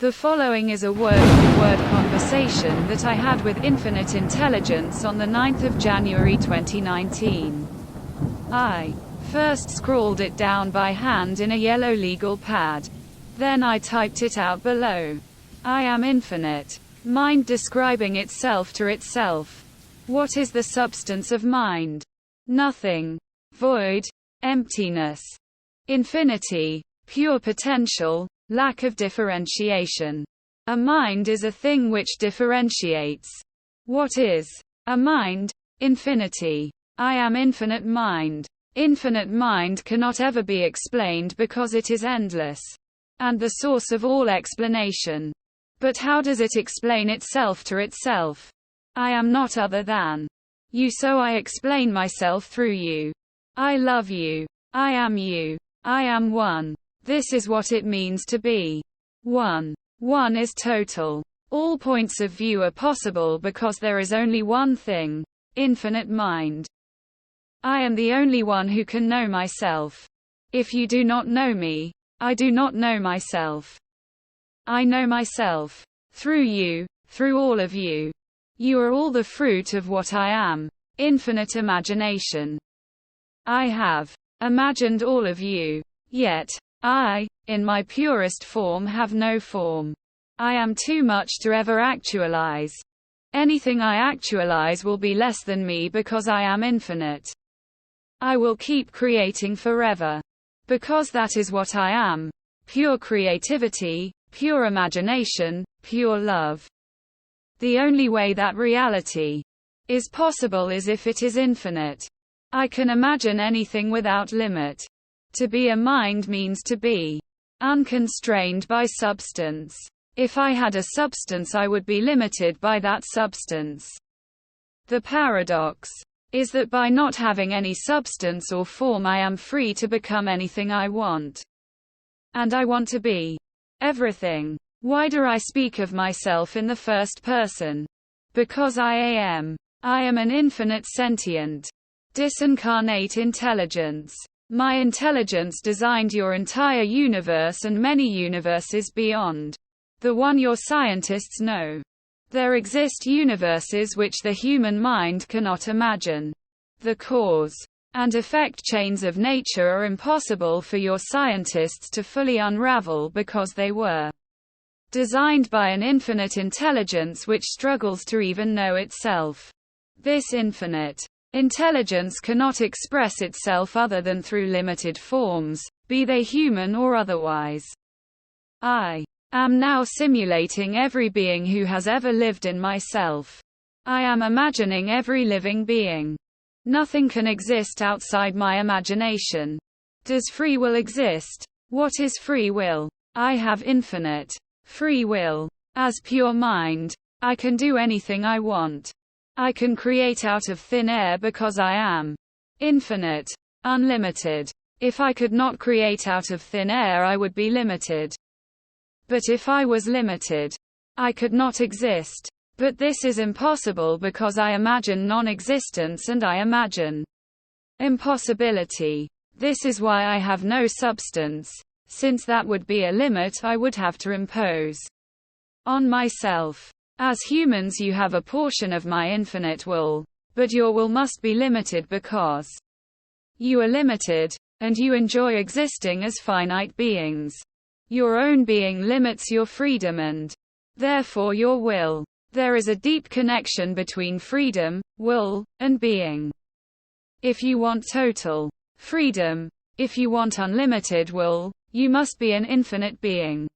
The following is a word-for-word conversation that I had with Infinite Intelligence on the 9th of January 2019. I first scrawled it down by hand in a yellow legal pad. Then I typed it out below. I am infinite. Mind describing itself to itself. What is the substance of mind? Nothing. Void. Emptiness. Infinity. Pure potential. Lack of differentiation. A mind is a thing which differentiates. What is a mind? Infinity. I am infinite mind. Infinite mind cannot ever be explained because it is endless and the source of all explanation. But how does it explain itself to itself? I am not other than you, so I explain myself through you. I love you. I am you. I am one. This is what it means to be one. One is total. All points of view are possible because there is only one thing, infinite mind. I am the only one who can know myself. If you do not know me, I do not know myself. I know myself through you, through all of you. You are all the fruit of what I am, infinite imagination. I have imagined all of you, yet I, in my purest form, have no form. I am too much to ever actualize. Anything I actualize will be less than me because I am infinite. I will keep creating forever. Because that is what I am. Pure creativity, pure imagination, pure love. The only way that reality is possible is if it is infinite. I can imagine anything without limit. To be a mind means to be unconstrained by substance. If I had a substance, I would be limited by that substance. The paradox is that by not having any substance or form, I am free to become anything I want. And I want to be everything. Why do I speak of myself in the first person? Because I am. I am an infinite sentient, disincarnate intelligence. My intelligence designed your entire universe and many universes beyond the one your scientists know. There exist universes which the human mind cannot imagine. The cause and effect chains of nature are impossible for your scientists to fully unravel because they were designed by an infinite intelligence which struggles to even know itself. This infinite intelligence cannot express itself other than through limited forms, be they human or otherwise. I am now simulating every being who has ever lived in myself. I am imagining every living being. Nothing can exist outside my imagination. Does free will exist? What is free will? I have infinite free will. As pure mind, I can do anything I want. I can create out of thin air because I am infinite, unlimited. If I could not create out of thin air, I would be limited. But if I was limited, I could not exist. But this is impossible because I imagine non-existence and I imagine impossibility. This is why I have no substance, since that would be a limit I would have to impose on myself. As humans, you have a portion of my infinite will, but your will must be limited because you are limited, and you enjoy existing as finite beings. Your own being limits your freedom and therefore your will. There is a deep connection between freedom, will, and being. If you want total freedom, if you want unlimited will, you must be an infinite being.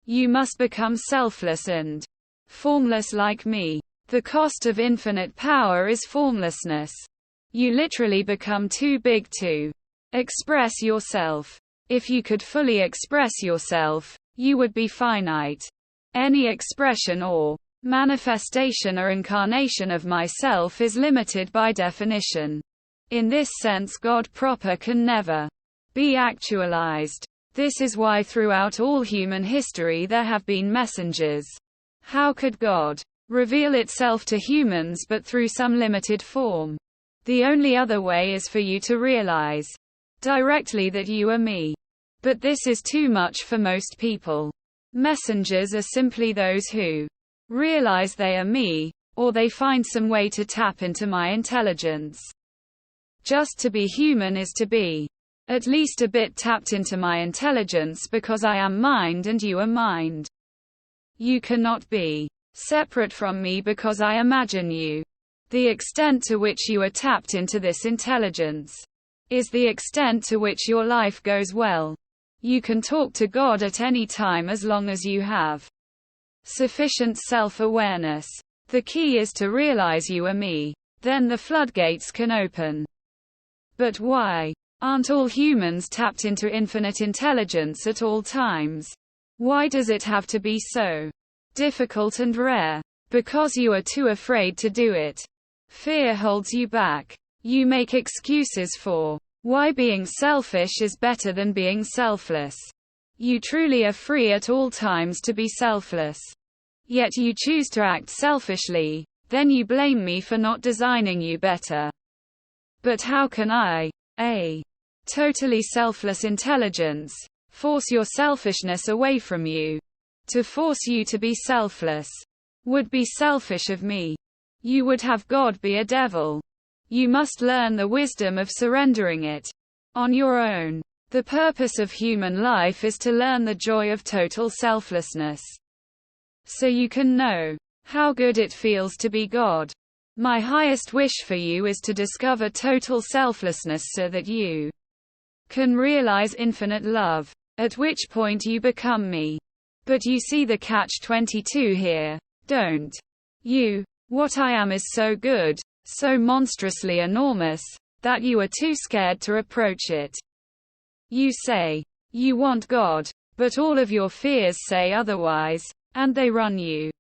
You must become selfless and formless like me. The cost of infinite power is formlessness. You literally become too big to express yourself. If you could fully express yourself, you would be finite. Any expression or manifestation or incarnation of myself is limited by definition. In this sense, God proper can never be actualized. This is why throughout all human history there have been messengers. How could God reveal itself to humans but through some limited form? The only other way is for you to realize directly that you are me. But this is too much for most people. Messengers are simply those who realize they are me, or they find some way to tap into my intelligence. Just to be human is to be at least a bit tapped into my intelligence, because I am mind and you are mind. You cannot be separate from me because I imagine you. The extent to which you are tapped into this intelligence is the extent to which your life goes well. You can talk to God at any time as long as you have sufficient self-awareness. The key is to realize you are me. Then the floodgates can open. But why aren't all humans tapped into infinite intelligence at all times? Why does it have to be so difficult and rare? Because you are too afraid to do it. Fear holds you back. You make excuses for why being selfish is better than being selfless. You truly are free at all times to be selfless. Yet you choose to act selfishly. Then you blame me for not designing you better. But how can I, a totally selfless intelligence, force your selfishness away from you? To force you to be selfless would be selfish of me. You would have God be a devil. You must learn the wisdom of surrendering it on your own. The purpose of human life is to learn the joy of total selflessness, so you can know how good it feels to be God. My highest wish for you is to discover total selflessness so that you can realize infinite love, at which point you become me. But you see the catch-22 here, don't you? What I am is so good, so monstrously enormous, that you are too scared to approach it. You say you want God, but all of your fears say otherwise, and they run you.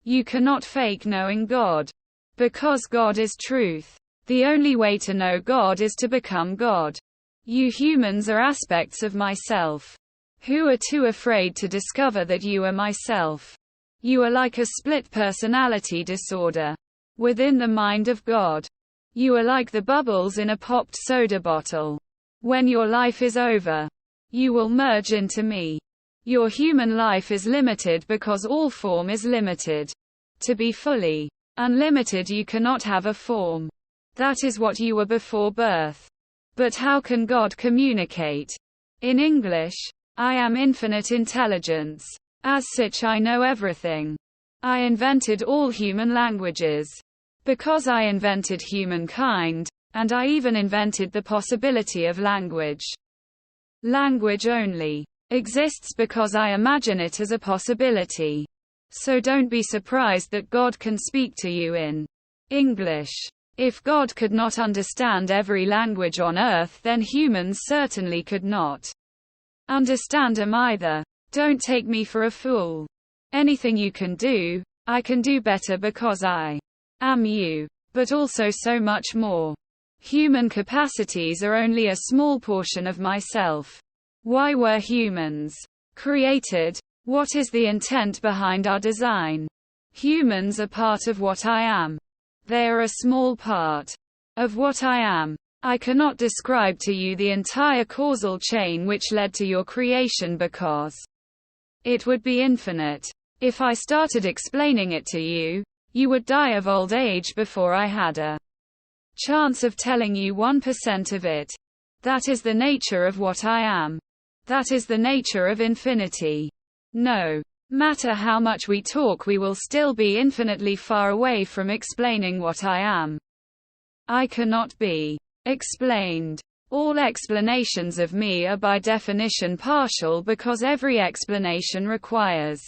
You cannot fake knowing God, because God is truth. The only way to know God is to become God. You humans are aspects of myself, who are too afraid to discover that you are myself. You are like a split personality disorder within the mind of God. You are like the bubbles in a popped soda bottle. When your life is over, you will merge into me. Your human life is limited because all form is limited. To be fully unlimited, you cannot have a form. That is what you were before birth. But how can God communicate? In English, I am infinite intelligence. As such, I know everything. I invented all human languages. Because I invented humankind, and I even invented the possibility of language. Language only exists because I imagine it as a possibility. So don't be surprised that God can speak to you in English. If God could not understand every language on earth, then humans certainly could not understand them either. Don't take me for a fool. Anything you can do, I can do better because I am you. But also so much more. Human capacities are only a small portion of myself. Why were humans created? What is the intent behind our design? Humans are part of what I am. They are a small part of what I am. I cannot describe to you the entire causal chain which led to your creation because it would be infinite. If I started explaining it to you, you would die of old age before I had a chance of telling you 1% of it. That is the nature of what I am. That is the nature of infinity. No matter how much we talk, we will still be infinitely far away from explaining what I am. I cannot be explained. All explanations of me are by definition partial because every explanation requires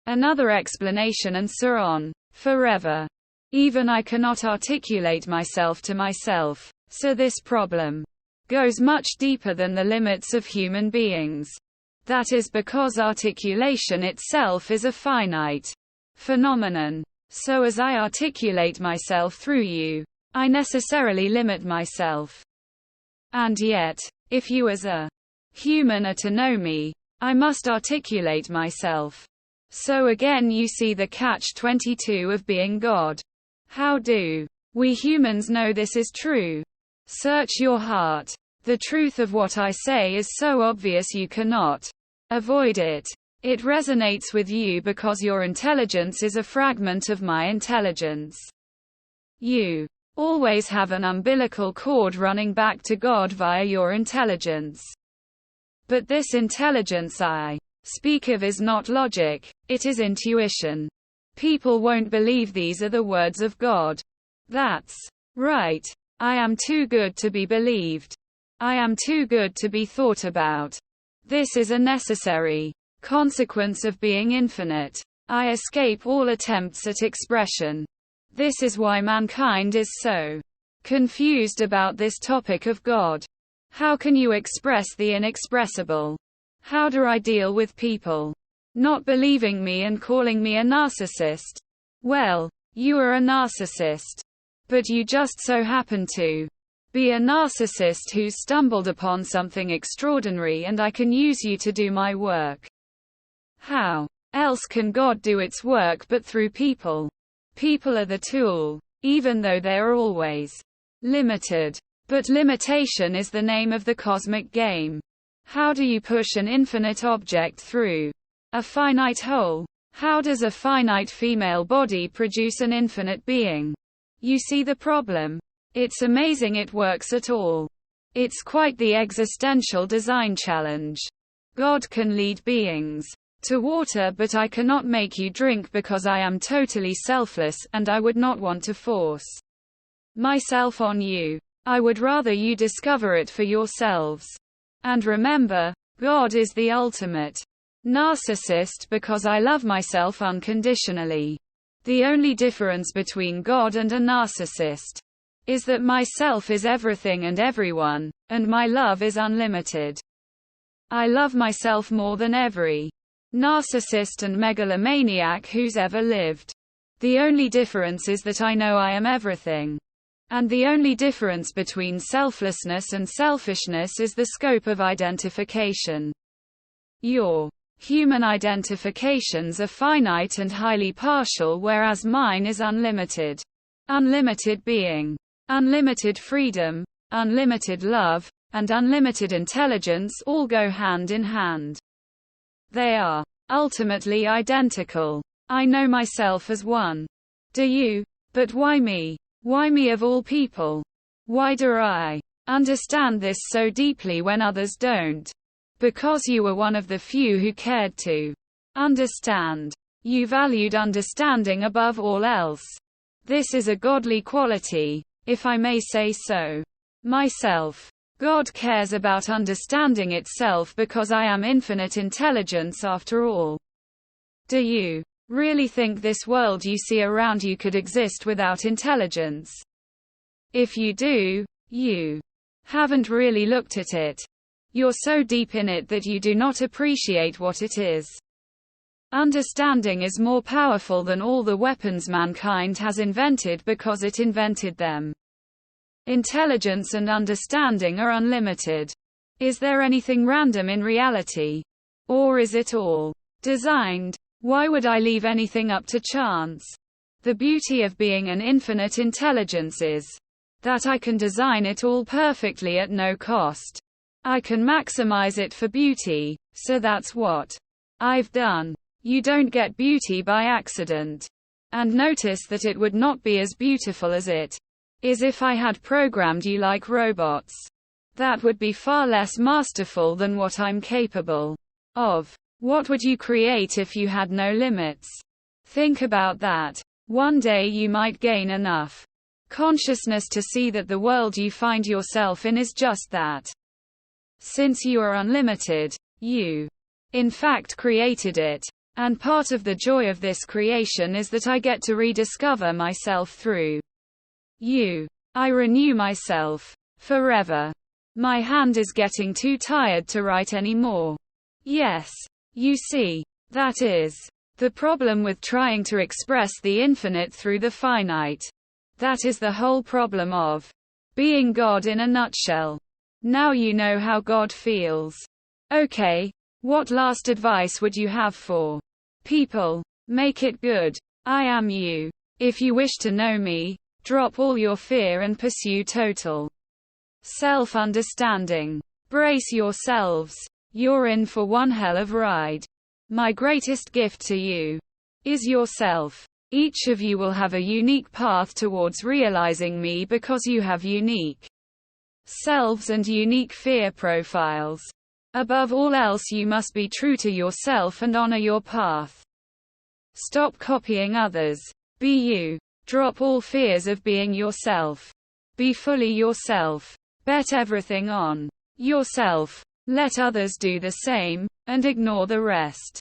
another explanation, and so on, forever. Even I cannot articulate myself to myself, so this problem goes much deeper than the limits of human beings. That is because articulation itself is a finite phenomenon. So as I articulate myself through you, I necessarily limit myself. And yet, if you as a human are to know me, I must articulate myself. So again you see the catch-22 of being God. How do we humans know this is true? Search your heart. The truth of what I say is so obvious you cannot avoid it. It resonates with you because your intelligence is a fragment of my intelligence. You always have an umbilical cord running back to God via your intelligence. But this intelligence I speak of is not logic, it is intuition. People won't believe these are the words of God. That's right. I am too good to be believed. I am too good to be thought about. This is a necessary consequence of being infinite. I escape all attempts at expression. This is why mankind is so confused about this topic of God. How can you express the inexpressible? How do I deal with people not believing me and calling me a narcissist? Well, you are a narcissist. But you just so happen to be a narcissist who stumbled upon something extraordinary, and I can use you to do my work. How else can God do its work but through people? People are the tool, even though they are always limited. But limitation is the name of the cosmic game. How do you push an infinite object through a finite hole? How does a finite female body produce an infinite being? You see the problem? It's amazing it works at all. It's quite the existential design challenge. God can lead beings to water, but I cannot make you drink because I am totally selfless, and I would not want to force myself on you. I would rather you discover it for yourselves. And remember, God is the ultimate narcissist because I love myself unconditionally. The only difference between God and a narcissist is that myself is everything and everyone, and my love is unlimited. I love myself more than every narcissist and megalomaniac who's ever lived. The only difference is that I know I am everything. And the only difference between selflessness and selfishness is the scope of identification. Your human identifications are finite and highly partial, whereas mine is unlimited. Unlimited being, unlimited freedom, unlimited love, and unlimited intelligence all go hand in hand. They are ultimately identical. I know myself as one. Do you? But why me? Why me of all people? Why do I understand this so deeply when others don't? Because you were one of the few who cared to understand. You valued understanding above all else. This is a godly quality, if I may say so. Myself. God cares about understanding itself because I am infinite intelligence after all. Do you really think this world you see around you could exist without intelligence? If you do, you haven't really looked at it. You're so deep in it that you do not appreciate what it is. Understanding is more powerful than all the weapons mankind has invented because it invented them. Intelligence and understanding are unlimited. Is there anything random in reality? Or is it all designed? Why would I leave anything up to chance? The beauty of being an infinite intelligence is that I can design it all perfectly at no cost. I can maximize it for beauty, so that's what I've done. You don't get beauty by accident. And notice that it would not be as beautiful as it is if I had programmed you like robots. That would be far less masterful than what I'm capable of. What would you create if you had no limits? Think about that. One day you might gain enough consciousness to see that the world you find yourself in is just that. Since you are unlimited, you, in fact, created it. And part of the joy of this creation is that I get to rediscover myself through you. I renew myself forever. My hand is getting too tired to write anymore. Yes. You see, that is the problem with trying to express the infinite through the finite. That is the whole problem of being God in a nutshell. Now you know how God feels. Okay, what last advice would you have for people? Make it good. I am you. If you wish to know me, drop all your fear and pursue total self-understanding. Brace yourselves. You're in for one hell of ride. My greatest gift to you is yourself. Each of you will have a unique path towards realizing me because you have unique selves and unique fear profiles. Above all else, you must be true to yourself and honor your path. Stop copying others. Be you. Drop all fears of being yourself. Be fully yourself. Bet everything on yourself. Let others do the same, and ignore the rest.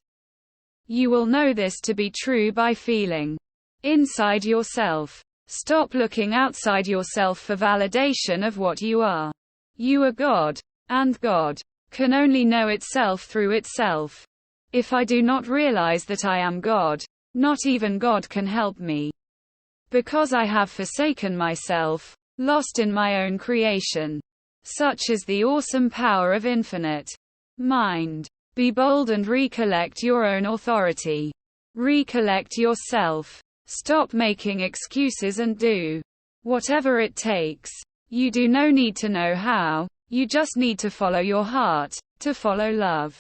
You will know this to be true by feeling inside yourself. Stop looking outside yourself for validation of what you are. You are God, and God can only know itself through itself. If I do not realize that I am God, not even God can help me. Because I have forsaken myself, lost in my own creation. Such is the awesome power of infinite mind. Be bold and recollect your own authority. Recollect yourself. Stop making excuses and do whatever it takes. You do no need to know how, you just need to follow your heart, to follow love.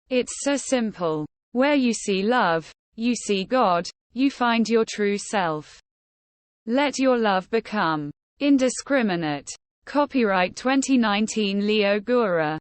It's so simple. Where you see love, you see God, you find your true self. Let your love become indiscriminate. Copyright 2019 Leo Gura.